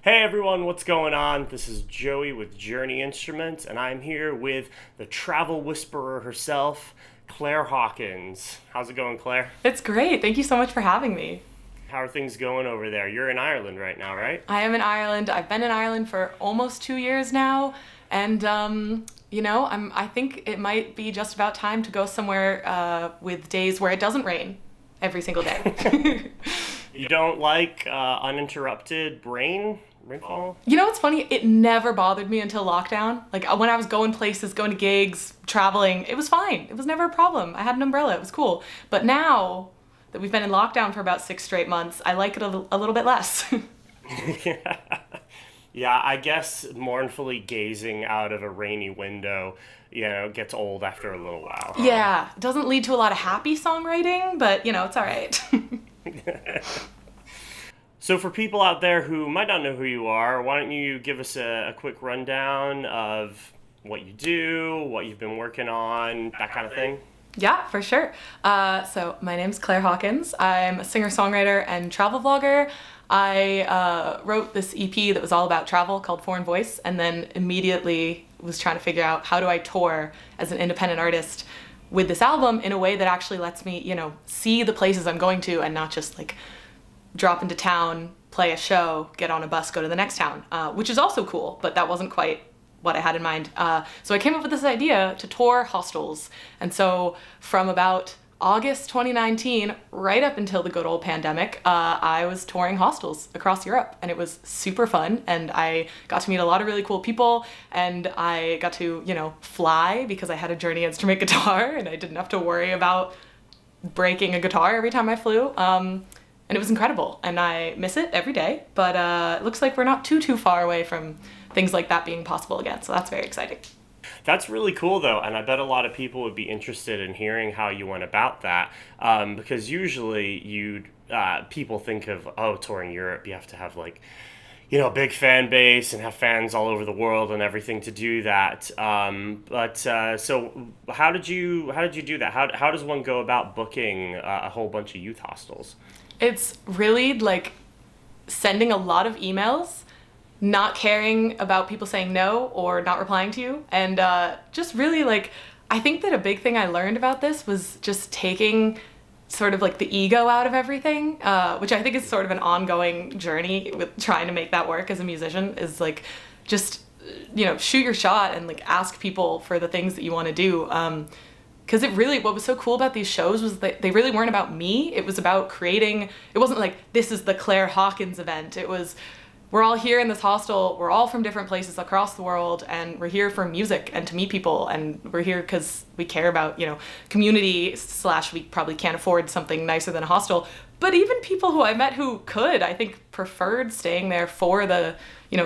Hey everyone, what's going on? This is Joey with Journey Instruments, and I'm here with the travel whisperer herself, Claire Hawkins. How's it going, Claire? It's great. Thank you so much for having me. How are things going over there? You're in Ireland right now, right? I am in Ireland. I've been in Ireland for almost 2 years now, and I think it might be just about time to go somewhere with days where it doesn't rain every single day. You don't like uninterrupted rainfall? You know what's funny? It never bothered me until lockdown. Like when I was going places, going to gigs, traveling, it was fine. It was never a problem. I had an umbrella. It was cool. But now that we've been in lockdown for about 6 straight months, I like it a little bit less. Yeah, I guess mournfully gazing out of a rainy window, gets old after a little while. Yeah, it doesn't lead to a lot of happy songwriting, but it's all right. So, for people out there who might not know who you are, why don't you give us a quick rundown of what you do, what you've been working on, that kind of thing? Yeah, for sure. So my name's Claire Hawkins. I'm a singer-songwriter and travel vlogger. I wrote this EP that was all about travel called Foreign Voice, and then immediately was trying to figure out how do I tour as an independent artist with this album in a way that actually lets me, see the places I'm going to and not just like drop into town, play a show, get on a bus, go to the next town, which is also cool, but that wasn't quite what I had in mind. So I came up with this idea to tour hostels. And so from about August 2019, right up until the good old pandemic, I was touring hostels across Europe, and it was super fun. And I got to meet a lot of really cool people, and I got to, fly because I had a Journey instrument guitar, and I didn't have to worry about breaking a guitar every time I flew. And it was incredible, and I miss it every day, but it looks like we're not too far away from things like that being possible again, so that's very exciting. That's really cool, though, and I bet a lot of people would be interested in hearing how you went about that, because usually people think of, touring Europe, you have to have, like, a big fan base and have fans all over the world and everything to do that. So how did you do that? How does one go about booking a whole bunch of youth hostels? It's really like sending a lot of emails, not caring about people saying no or not replying to you, and just really like, I think that a big thing I learned about this was just taking sort of like the ego out of everything, which I think is sort of an ongoing journey with trying to make that work as a musician, is like just, shoot your shot and like ask people for the things that you want to do. Because what was so cool about these shows was that they really weren't about me. It was about creating, it wasn't like, this is the Claire Hawkins event. It was, we're all here in this hostel, we're all from different places across the world, and we're here for music and to meet people, and we're here because we care about, community / we probably can't afford something nicer than a hostel. But even people who I met who could, I think, preferred staying there for the,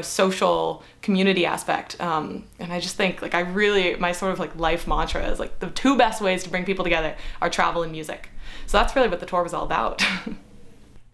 social community aspect. And I just think, like, my sort of, like, life mantra is, like, the two best ways to bring people together are travel and music. So that's really what the tour was all about.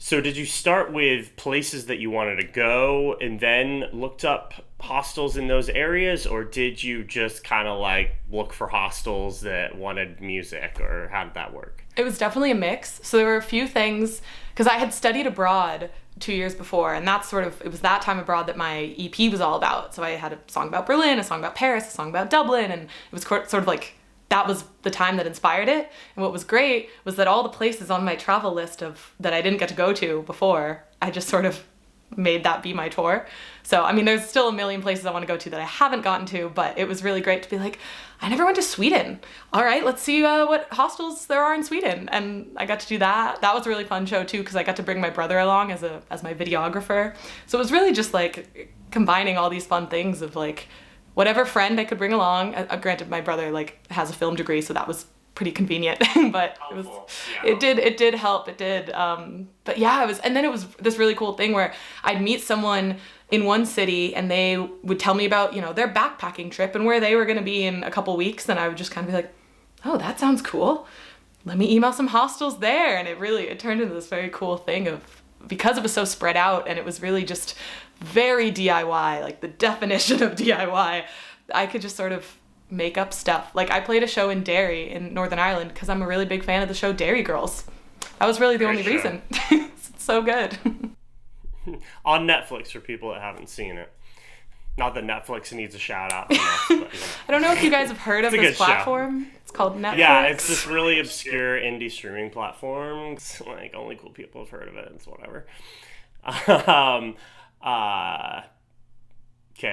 So did you start with places that you wanted to go and then looked up hostels in those areas, or did you just kind of like look for hostels that wanted music, or how did that work? It was definitely a mix. So there were a few things, because I had studied abroad 2 years before, and it was that time abroad that my EP was all about. So I had a song about Berlin, a song about Paris, a song about Dublin, and it was sort of like, that was the time that inspired it. And what was great was that all the places on my travel list that I didn't get to go to before, I just sort of made that be my tour. So, I mean, there's still a million places I want to go to that I haven't gotten to, but it was really great to be like, I never went to Sweden. All right, let's see what hostels there are in Sweden. And I got to do that. That was a really fun show too, because I got to bring my brother along as my videographer. So it was really just like combining all these fun things of like, whatever friend I could bring along. Granted, my brother like has a film degree, so that was pretty convenient. But it did help. It did. But yeah, it was this really cool thing where I'd meet someone in one city and they would tell me about, their backpacking trip and where they were going to be in a couple weeks. And I would just kind of be like, oh, that sounds cool. Let me email some hostels there. And it turned into this very cool thing because it was so spread out and it was really just very DIY, like the definition of DIY. I could just sort of make up stuff. Like I played a show in Derry in Northern Ireland because I'm a really big fan of the show Derry Girls. That was really the only reason. It's so good. On Netflix for people that haven't seen it. Not that Netflix needs a shout out from us, but, you know. I don't know if you guys have heard of It's a this good show. platform. It's called Netflix. Yeah, it's this really obscure indie streaming platform. It's like only cool people have heard of it. It's whatever. Okay, I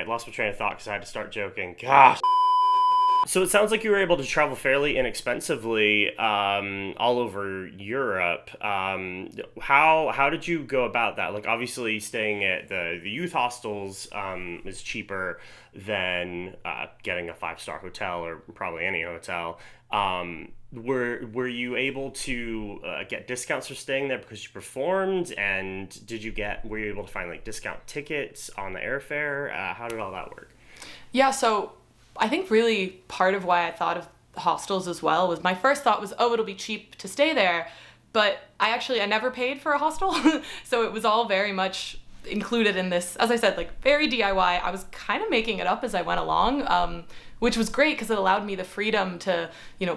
lost my train of thought because I had to start joking. Gosh. So it sounds like you were able to travel fairly inexpensively all over Europe. How did you go about that? Like, obviously, staying at the youth hostels is cheaper than getting a 5-star hotel or probably any hotel. Were you able to get discounts for staying there because you performed? And were you able to find like discount tickets on the airfare? How did all that work? Yeah, so I think really part of why I thought of hostels as well was my first thought was, oh, it'll be cheap to stay there. But I never paid for a hostel. So it was all very much included in this, as I said, like very DIY. I was kind of making it up as I went along, which was great because it allowed me the freedom to,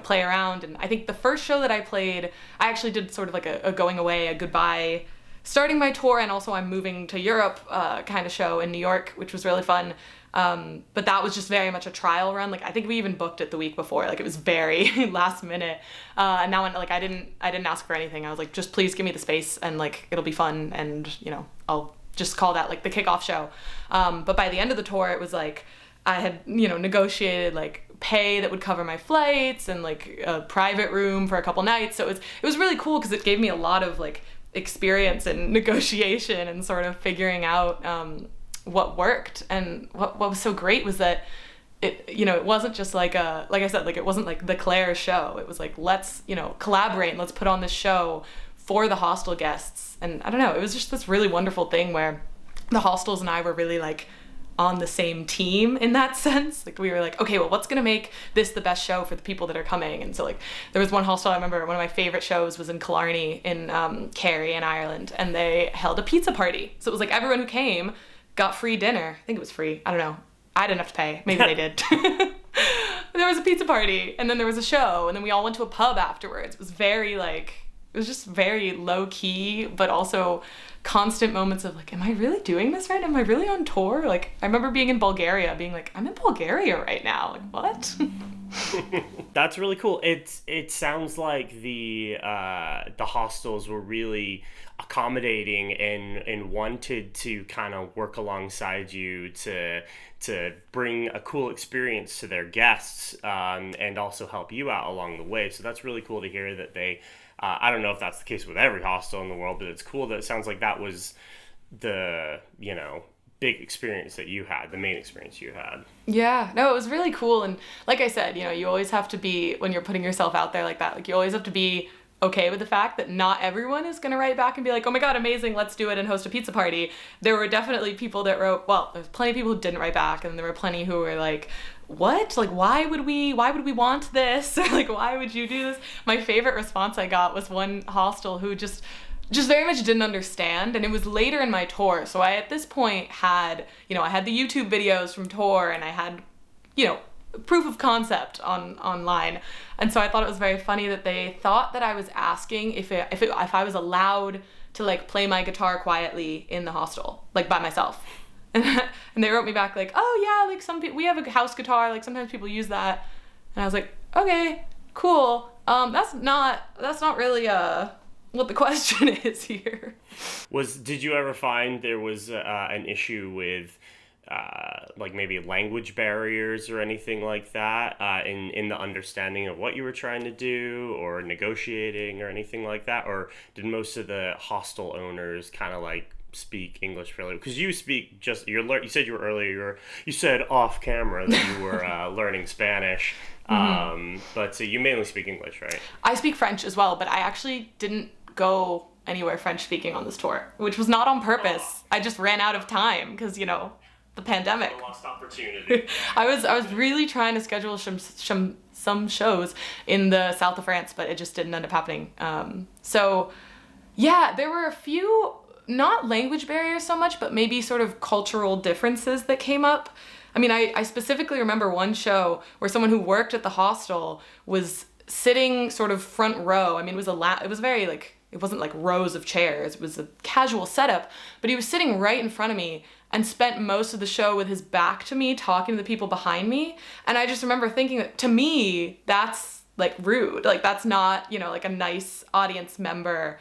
play around. And I think the first show that I played, I actually did sort of like a going away, a goodbye, starting my tour, and also I'm moving to Europe kind of show in New York, which was really fun. But that was just very much a trial run. Like I think we even booked it the week before. Like it was very last minute. And now like I didn't ask for anything. I was like, just please give me the space and like it'll be fun, and I'll just call that like the kickoff show. But by the end of the tour, it was like I had negotiated like pay that would cover my flights and like a private room for a couple nights. So it was really cool because it gave me a lot of like experience and negotiation and sort of figuring out what worked. And what was so great was that it wasn't just like I said, like it wasn't like the Claire show. It was like, let's collaborate and let's put on this show for the hostel guests. And I don't know, it was just this really wonderful thing where the hostels and I were really like on the same team in that sense. Like we were like, okay, well, what's gonna make this the best show for the people that are coming? And so like there was one hostel, I remember one of my favorite shows was in Killarney in Kerry in Ireland, and they held a pizza party. So it was like everyone who came got free dinner. I think it was free. I don't know. I didn't have to pay. Maybe they did. There was a pizza party, and then there was a show, and then we all went to a pub afterwards. It was just very low key, but also constant moments of like, am I really doing this right? Am I really on tour? Like I remember being in Bulgaria, being like, I'm in Bulgaria right now. Like what? That's really cool. It sounds like the hostels were really accommodating and wanted to kind of work alongside you to bring a cool experience to their guests, and also help you out along the way. So that's really cool to hear that they, I don't know if that's the case with every hostel in the world, but it's cool that it sounds like that was the, big experience that you had, the main experience you had. Yeah, no, it was really cool. And like I said, you always have to be, when you're putting yourself out there like that, like you always have to be okay with the fact that not everyone is going to write back and be like, oh my God, amazing, let's do it and host a pizza party. There were definitely people that wrote, well, there's plenty of people who didn't write back, and there were plenty who were like, what? Like, why would we want this? Like, why would you do this? My favorite response I got was one hostel who just very much didn't understand. And it was later in my tour. So I, at this point, had, I had the YouTube videos from tour, and I had, proof of concept online. And so I thought it was very funny that they thought that I was asking if I was allowed to like play my guitar quietly in the hostel, like by myself. And they wrote me back like, oh yeah, like some people, we have a house guitar, like sometimes people use that. And I was like, okay, cool. That's not really what the question is here. Did you ever find there was an issue with like maybe language barriers or anything like that in the understanding of what you were trying to do, or negotiating or anything like that? Or did most of the hostel owners kind of like speak English fairly? Because you speak you said you were earlier, you said off camera that you were learning Spanish. But so you mainly speak English, right? I speak French as well, but I actually didn't go anywhere French speaking on this tour, which was not on purpose. I just ran out of time because, the pandemic. A lost opportunity. I was really trying to schedule some shows in the south of France, but it just didn't end up happening. So yeah, there were a few, not language barriers so much, but maybe sort of cultural differences that came up. I mean, I specifically remember one show where someone who worked at the hostel was sitting sort of front row. I mean, it was very like it wasn't like rows of chairs, it was a casual setup, but he was sitting right in front of me and spent most of the show with his back to me, talking to the people behind me. And I just remember thinking that, to me, that's like rude. Like, that's not, you know, like a nice audience member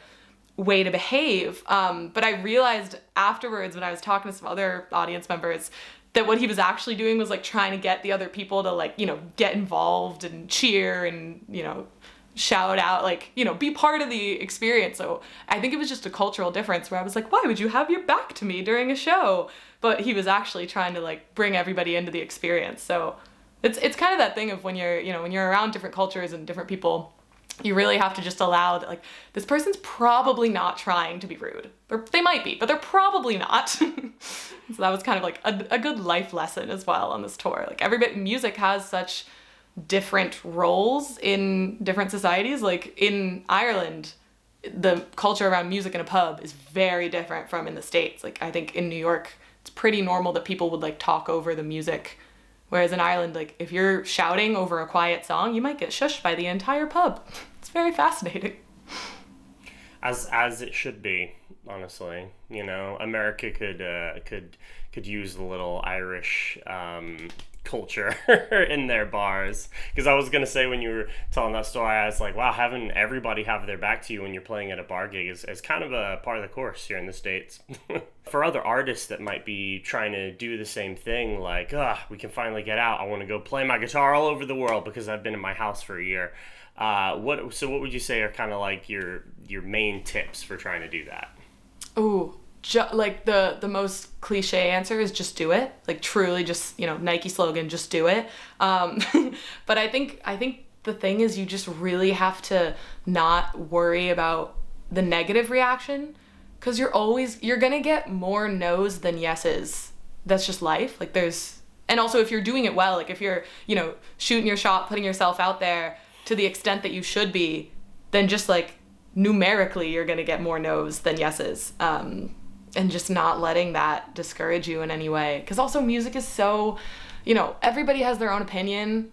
way to behave. But I realized afterwards, when I was talking to some other audience members, that what he was actually doing was like trying to get the other people to, like, you know, get involved and cheer and, you know, shout out, like, you know, be part of the experience. So I think it was just a cultural difference where I was like, why would you have your back to me during a show? But he was actually trying to, like, bring everybody into the experience. So it's kind of that thing of when you're, you know, when you're around different cultures and different people, you really have to just allow that, like, this person's probably not trying to be rude. They might be, but they're probably not. So that was kind of like a good life lesson as well on this tour. Like, music has such different roles in different societies. Like, in Ireland, the culture around music in a pub is very different from in the States. Like, I think in New York, it's pretty normal that people would, like, talk over the music. Whereas in Ireland, like, if you're shouting over a quiet song, you might get shushed by the entire pub. It's very fascinating. As it should be, honestly. You know, America could use a little Irish culture in their bars. Because I was gonna say, when you were telling that story, I was like, wow, having everybody have their back to you when you're playing at a bar gig is kind of a part of the course here in the States. For other artists that might be trying to do the same thing, like, we can finally get out, I want to go play my guitar all over the world because I've been in my house for a year. What would you say are kind of like your main tips for trying to do that? Ooh, like the most cliche answer is just do it. Like, truly, just, you know, Nike slogan, just do it. But I think the thing is, you just really have to not worry about the negative reaction, because you're gonna get more no's than yeses. That's just life. Like, and also, if you're doing it well, like if you're, you know, shooting your shot, putting yourself out there to the extent that you should be, then just, like, numerically you're gonna get more no's than yeses. And just not letting that discourage you in any way. Because also, music is so, you know, everybody has their own opinion.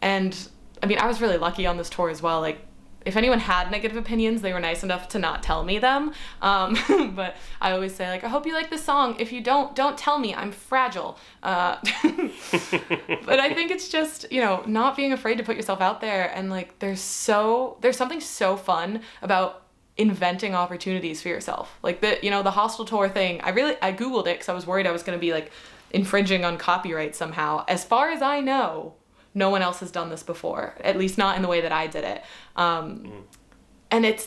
And I mean, I was really lucky on this tour as well. Like, if anyone had negative opinions, they were nice enough to not tell me them. But I always say, like, I hope you like this song. If you don't tell me. I'm fragile. But I think it's just, you know, not being afraid to put yourself out there. And, like, there's something so fun about inventing opportunities for yourself. Like, the hostel tour thing, I Googled it because I was worried I was going to be, like, infringing on copyright somehow. As far as I know, no one else has done this before, at least not in the way that I did it. And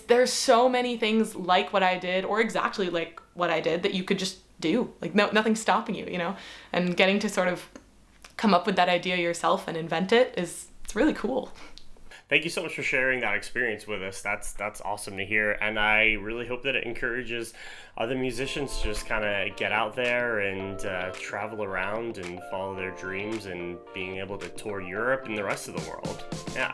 there's so many things like what I did, or exactly like what I did, that you could just do. Like, nothing's stopping you, you know? And getting to sort of come up with that idea yourself and invent it's really cool. Thank you so much for sharing that experience with us. That's awesome to hear, and I really hope that it encourages other musicians to just kind of get out there and travel around and follow their dreams and being able to tour Europe and the rest of the world. Yeah,